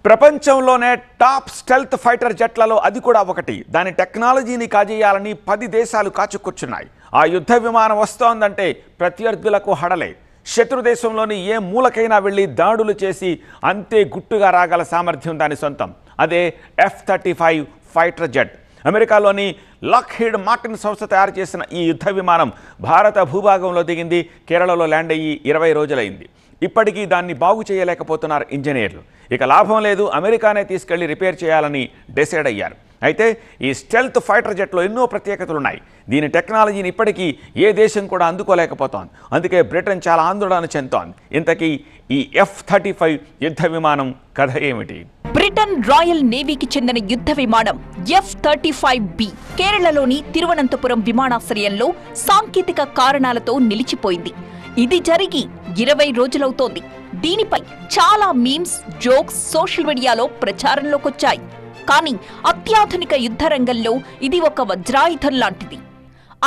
ప్రపంచంలోనే top stealth fighter జెట్లలో అది కూడా ఒకటి. దాని టెక్నాలజీని కాజేయాలని 10 దేశాలు కాచుకొచ్చున్నాయి. ఆ యుద్ధ విమానం వస్తోందంటే ప్రత్యర్థులకు హడలే. శత్రు దేశంలోని ఏ మూలకైనా వెళ్ళి దాడులు చేసి అంతే గుట్టుగా రాగల సామర్థ్యం దాని సొంతం. అదే F-35 ఫైటర్ జెట్. అమెరికాలోని లాక్హీడ్ మార్టిన్ సంస్థ తయారు చేసిన ఈ యుద్ధ విమానం భారత భూభాగంలో దిగింది. కేరళలో ల్యాండ్ అయ్యి 20 రోజులైంది. ఇప్పటికీ దాన్ని బాగు చేయలేకపోతున్నారు ఇంజనీర్లు. ఇక లాభం లేదు, అమెరికానే తీసుకెళ్లి రిపేర్ చేయాలని డిసైడ్ అయ్యారు. అయితే ఈ స్టెల్త్ ఫైటర్ జెట్లో ఎన్నో ప్రత్యేకతలు ఉన్నాయి. దీని టెక్నాలజీని ఇప్పటికీ ఏ దేశం కూడా అందుకోలేకపోతోంది. అందుకే బ్రిటన్ చాలా ఆందోళన చెందుతోంది. ఇంతకీ ఈ F-35 యుద్ధ విమానం కథ ఏమిటి? బ్రిటన్ రాయల్ నేవీకి చెందిన యుద్ధ విమానం F-35B కేరళలోని తిరువనంతపురం విమానాశ్రయంలో సాంకేతిక కారణాలతో నిలిచిపోయింది. ఇది జరిగి 20 రోజులవుతోంది. దీనిపై చాలా మీమ్స్, జోక్స్ సోషల్ మీడియాలో ప్రచారంలోకొచ్చాయి. కానీ అత్యాధునిక యుద్ధ రంగంలో ఇది ఒక వజ్రాయుధం లాంటిది.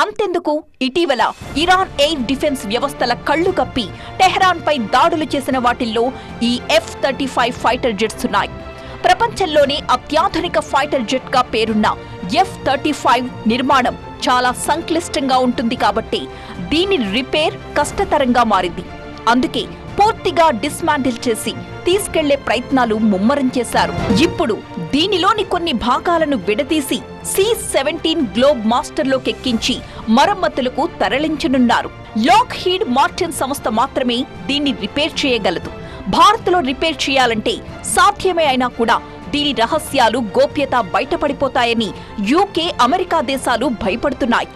అంతెందుకు, ఇటీవల ఇరాన్ ఎయిర్ డిఫెన్స్ వ్యవస్థల కళ్లు కప్పి టెహ్రాన్పై దాడులు చేసిన వాటిల్లో ఈ F-35 ఫైటర్ జెట్స్ ఉన్నాయి. ప్రపంచంలోనే అత్యాధునిక ఫైటర్ జెట్ గా పేరున్న F-35 నిర్మాణం చాలా సంక్లిష్టంగా ఉంటుంది కాబట్టి దీని రిపేర్ కష్టతరంగా మారింది. అందుకే పూర్తిగా డిస్మాంటిల్ చేసి తీసుకెళ్లే ప్రయత్నాలు ముమ్మరం చేశారు. ఇప్పుడు దీనిలోని కొన్ని భాగాలను విడదీసి C-17 గ్లోబ్ మాస్టర్లోకి ఎక్కించి మరమ్మతులకు తరలించనున్నారు. లాక్హీడ్ మార్టిన్ సంస్థ మాత్రమే దీన్ని రిపేర్ చేయగలదు. భారత్లో రిపేర్ చేయాలంటే సాధ్యమే అయినా కూడా దీని రహస్యాలు, గోప్యత బయటపడిపోతాయని UK, అమెరికా దేశాలు భయపడుతున్నాయి.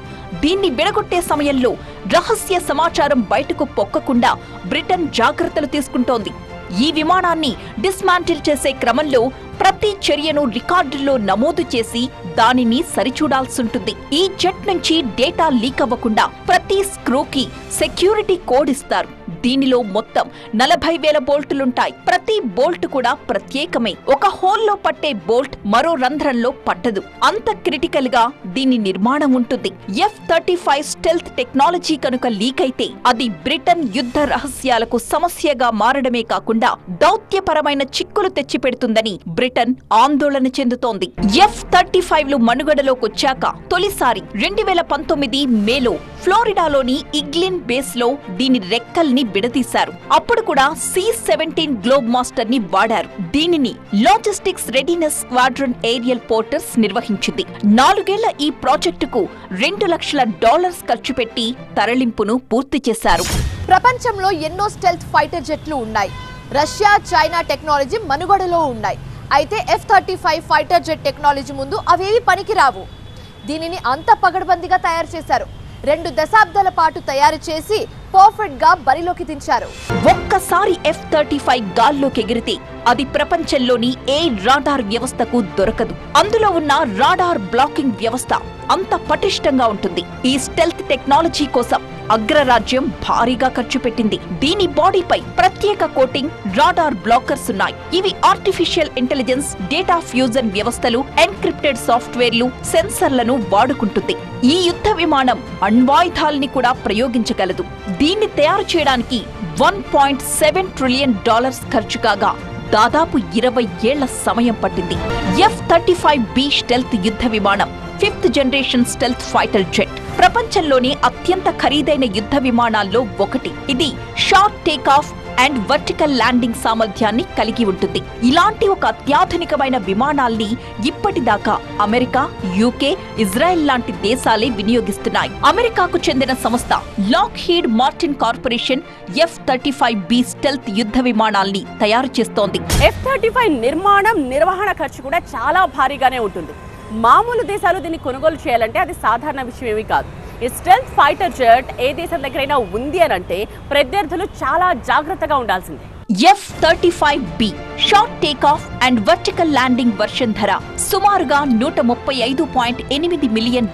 దీన్ని విడగొట్టే సమయంలో రహస్య సమాచారం బయటకు పొక్కకుండా బ్రిటన్ జాగ్రత్తలు తీసుకుంటోంది. ఈ విమానాన్ని డిస్మాంటిల్ చేసే క్రమంలో ప్రతి చర్యను రికార్డుల్లో నమోదు చేసి దానిని సరిచూడాల్సుంటుంది. ఈ జెట్ నుంచి డేటా లీక్ అవ్వకుండా ప్రతి స్క్రూకి సెక్యూరిటీ కోడ్ ఇస్తారు. దీనిలో మొత్తం 40,000 బోల్టులుంటాయి. ప్రతి బోల్ట్ కూడా ప్రత్యేకమే. ఒక హోల్లో పట్టే బోల్ట్ మరో రంధ్రంలో పట్టదు. అంత క్రిటికల్ గా దీని నిర్మాణం ఉంటుంది. F-35 స్టెల్త్ టెక్నాలజీ కనుక లీక్ అయితే అది బ్రిటన్ యుద్ధ రహస్యాలకు సమస్యగా మారడమే కాకుండా దౌత్యపరమైన చిక్కులు తెచ్చిపెడుతుందని బ్రిటన్ ఆందోళన చెందుతోంది. F-35లు మనుగడలోకొచ్చాక తొలిసారి 2019 మేలో ఫ్లోరిడాలోని ఇగ్లిన్ బేస్ లో దీని రెక్కల్ని విడదీశారు. అప్పుడు కూడా C-17 గ్లోబ్ మాస్టర్ ని వాడారు. దీనిని logistics readiness squadron aerial porters నిర్వహించింది. 4 ఏళ్ల ఈ ప్రాజెక్టుకు $2 లక్షల ఖర్చు పెట్టి తరలింపును పూర్తి చేశారు. ప్రపంచంలో ఎన్నో స్టెల్త్ ఫైటర్ జెట్లు ఉన్నాయి. రష్యా, చైనా టెక్నాలజీ మనుగడలో ఉన్నాయి. అయితే F-35 ఫైటర్ జెట్ టెక్నాలజీ ముందు అవేవి పనికిరావు. దీనిని అంత పగడ్బందీగా తయారు చేశారు. 2 దశాబ్దాల పాటు తయారు చేసి పర్ఫెక్ట్ గా బరిలోకి దించారు. ఒక్కసారి F-35 గాల్లోకి ఎగిరితే అది ప్రపంచంలోని ఏ రాడార్ వ్యవస్థకు దొరకదు. అందులో ఉన్న రాడార్ బ్లాకింగ్ వ్యవస్థ అంత పటిష్టంగా ఉంటుంది. ఈ స్టెల్త్ టెక్నాలజీ కోసం అగ్రరాజ్యం భారీగా ఖర్చు పెట్టింది. దీని బాడీపై ప్రత్యేక కోటింగ్, రాడార్ బ్లాకర్స్ ఉన్నాయి. ఇవి ఆర్టిఫిషియల్ ఇంటెలిజెన్స్, డేటా ఫ్యూజన్ వ్యవస్థలు, ఎన్క్రిప్టెడ్ సాఫ్ట్వేర్లు, సెన్సర్లను వాడుకుంటుంది. ఈ యుద్ధ విమానం అణ్వాయుధాల్ని కూడా ప్రయోగించగలదు. దీన్ని తయారు చేయడానికి $1.7 ట్రిలియన్ ఖర్చు కాగా దాదాపు 20 ఏళ్ల సమయం పట్టింది. F-35B స్టెల్త్ యుద్ధ విమానం 5th generation stealth fighter jet. ప్రపంచంలోని అత్యంత ఖరీదైన యుద్ధ విమానాల్లో ఒకటి. ఇది short takeoff and vertical landing సామర్థ్యాన్ని కలిగి ఉంటుంది. ఇలాంటి ఒక అత్యాధునికమైన విమానాల్ని ఇప్పటిదాకా అమెరికా, UK, ఇజ్రాయెల్ లాంటి దేశాలే వినియోగిస్తున్నాయి. అమెరికాకు చెందిన సంస్థ Lockheed Martin corporation F-35B stealth యుద్ధ విమానాల్ని తయారు చేస్తోంది. F-35 నిర్మాణం, నిర్వహణ ఖర్చు కూడా చాలా భారీగానే ఉంటుంది. మామూలు దేశాలు దీన్ని కొనుగోలు చేయాలంటే అది సాధారణ విషయం ఏమీ కాదు. ఈ స్టెల్త్ ఫైటర్ జెట్ ఏ దేశం దగ్గరైనా ఉంది అని అంటే ప్రత్యర్థులు చాలా జాగ్రత్తగా ఉండాల్సిందే. F-35B short takeoff and vertical landing version ధర సుమారుగా $135.8 మిలియన్,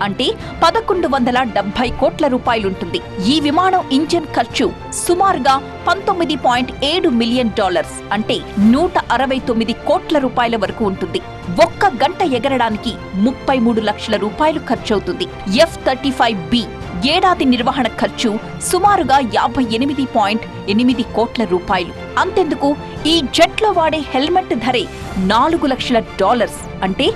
అంటే 1,170 కోట్ల రూపాయలుంటుంది. ఈ విమానం ఇంజిన్ ఖర్చు సుమారుగా $19.7 మిలియన్, అంటే 169 కోట్ల రూపాయల వరకు ఉంటుంది. 1 గంట ఎగరడానికి $33 లక్షల ఖర్చవుతుంది. F-35B ఏడాది నిర్వహణ ఖర్చు సుమారుగా 58.8 కోట్ల రూపాయలు. అంతెందుకు, ఈ జెట్లో వాడే హెల్మెట్ ధరే $4 లక్షల, అంటే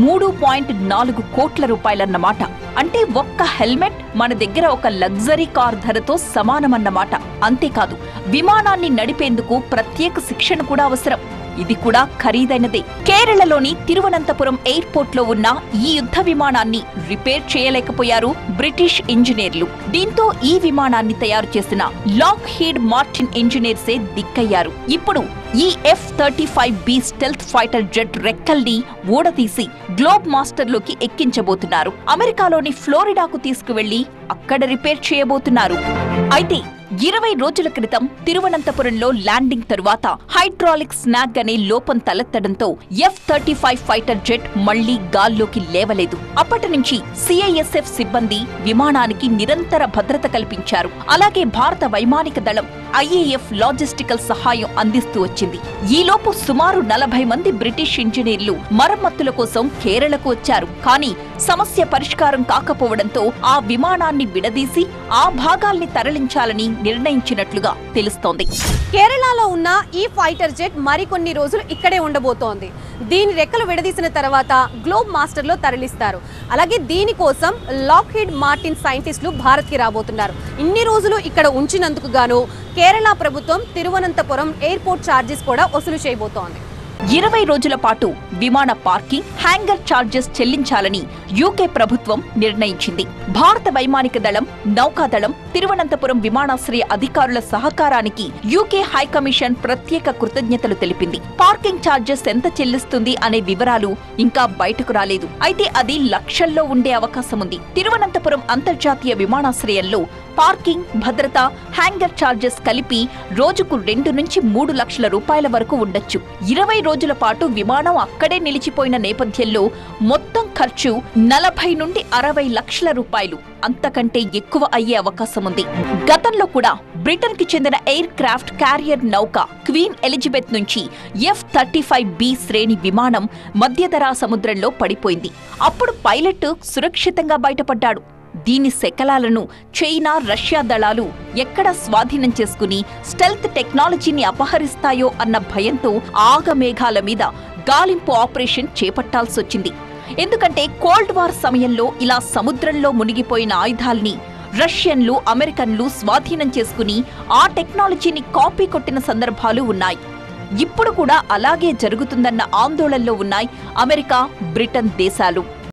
3.4 కోట్ల రూపాయలన్నమాట. అంటే ఒక్క హెల్మెట్ మన దగ్గర ఒక లగ్జరీ కార్ ధరతో సమానమన్నమాట. అంతేకాదు, విమానాన్ని నడిపేందుకు ప్రత్యేక శిక్షణ కూడా అవసరం. ఇది కూడా ఖరీదైనదే. కేరళలోని తిరువనంతపురం ఎయిర్పోర్ట్ లో ఉన్న ఈ యుద్ధ విమానాన్ని రిపేర్ చేయలేకపోయారు బ్రిటిష్ ఇంజనీర్లు. దీంతో ఈ విమానాన్ని తయారు చేసిన లాక్హీడ్ మార్టిన్ ఇంజనీర్సే దిక్కయ్యారు. ఇప్పుడు ఈ F-35B స్టెల్త్ ఫైటర్ జెట్ రెక్కల్ని ఊడతీసి గ్లోబ్ మాస్టర్ లోకి ఎక్కించబోతున్నారు. అమెరికాలోని ఫ్లోరిడాకు తీసుకువెళ్లి అక్కడ రిపేర్ చేయబోతున్నారు. అయితే 20 రోజుల క్రితం తిరువనంతపురంలో ల్యాండింగ్ తరువాత హైడ్రాలిక్ స్నాగ్ అనే లోపం తలెత్తడంతో F-35 ఫైటర్ జెట్ మళ్లీ గాల్లోకి లేవలేదు. అప్పటి నుంచి CISF సిబ్బంది విమానానికి నిరంతర భద్రత కల్పించారు. అలాగే భారత వైమానిక దళం IAF లాజిస్టికల్ సహాయం అందిస్తూ వచ్చింది. ఈలోపు సుమారు 40 మంది బ్రిటిష్ ఇంజనీర్లు మరమ్మతుల కోసం కేరళకు వచ్చారు. కానీ సమస్య పరిష్కారం కాకపోవడంతో ఆ విమానాన్ని విడదీసి ఆ భాగాల్ని తరలించాలని నిర్ణయించినట్లుగా తెలుస్తోంది. కేరళలో ఉన్న ఈ ఫైటర్ జెట్ మరికొన్ని రోజులు ఇక్కడే ఉండబోతోంది. దీని రెక్కలు విడదీసిన తర్వాత గ్లోబ్ మాస్టర్ లో తరలిస్తారు. అలాగే దీనికోసం లాక్హీడ్ మార్టిన్ సైంటిస్టులు భారత్ కి రాబోతున్నారు. ఇన్ని రోజులు ఇక్కడ ఉంచినందుకు గాను కేరళ ప్రభుత్వం తిరువనంతపురం ఎయిర్పోర్ట్ ఛార్జెస్ కూడా వసూలు చేయబోతోంది. 20 రోజుల పాటు విమాన పార్కింగ్, హ్యాంగర్ ఛార్జెస్ చెల్లించాలని యూకే ప్రభుత్వం నిర్ణయించింది. భారత వైమానిక దళం, నౌకాదళం, తిరువనంతపురం విమానాశ్రయ అధికారుల సహకారానికి యూకే హైకమిషన్ ప్రత్యేక కృతజ్ఞతలు తెలిపింది. పార్కింగ్ ఛార్జెస్ ఎంత చెల్లిస్తుంది అనే వివరాలు ఇంకా బయటకు రాలేదు. అయితే అది లక్షల్లో ఉండే అవకాశం ఉంది. తిరువనంతపురం అంతర్జాతీయ విమానాశ్రయంలో పార్కింగ్, భద్రత, హ్యాంగర్ ఛార్జెస్ కలిపి రోజుకు 2 నుంచి 3 లక్షల రూపాయల వరకు ఉండొచ్చు. 20 రోజుల పాటు విమానం అక్కడే నిలిచిపోయిన నేపథ్యంలో మొత్తం ఖర్చు 40 నుండి 60 లక్షల రూపాయలు, అంతకంటే ఎక్కువ అయ్యే అవకాశం ఉంది. గతంలో కూడా బ్రిటన్ కి చెందిన ఎయిర్ క్రాఫ్ట్ క్యారియర్ నౌక క్వీన్ ఎలిజబెత్ నుంచి F-35B శ్రేణి విమానం మధ్యధరా సముద్రంలో పడిపోయింది. అప్పుడు పైలట్ సురక్షితంగా బయటపడ్డాడు. దీని శకలాలను చైనా, రష్యా దళాలు ఎక్కడ స్వాధీనం చేసుకుని స్టెల్త్ టెక్నాలజీని అపహరిస్తాయో అన్న భయంతో ఆగమేఘాల మీద గాలింపు ఆపరేషన్ చేపట్టాల్సొచ్చింది. ఎందుకంటే కోల్డ్ వార్ సమయంలో ఇలా సముద్రంలో మునిగిపోయిన ఆయుధాల్ని రష్యన్లు, అమెరికన్లు స్వాధీనం చేసుకుని ఆ టెక్నాలజీని కాపీ కొట్టిన సందర్భాలు ఉన్నాయి. ఇప్పుడు కూడా అలాగే జరుగుతుందన్న ఆందోళనలో ఉన్నాయి అమెరికా, బ్రిటన్ దేశాలు.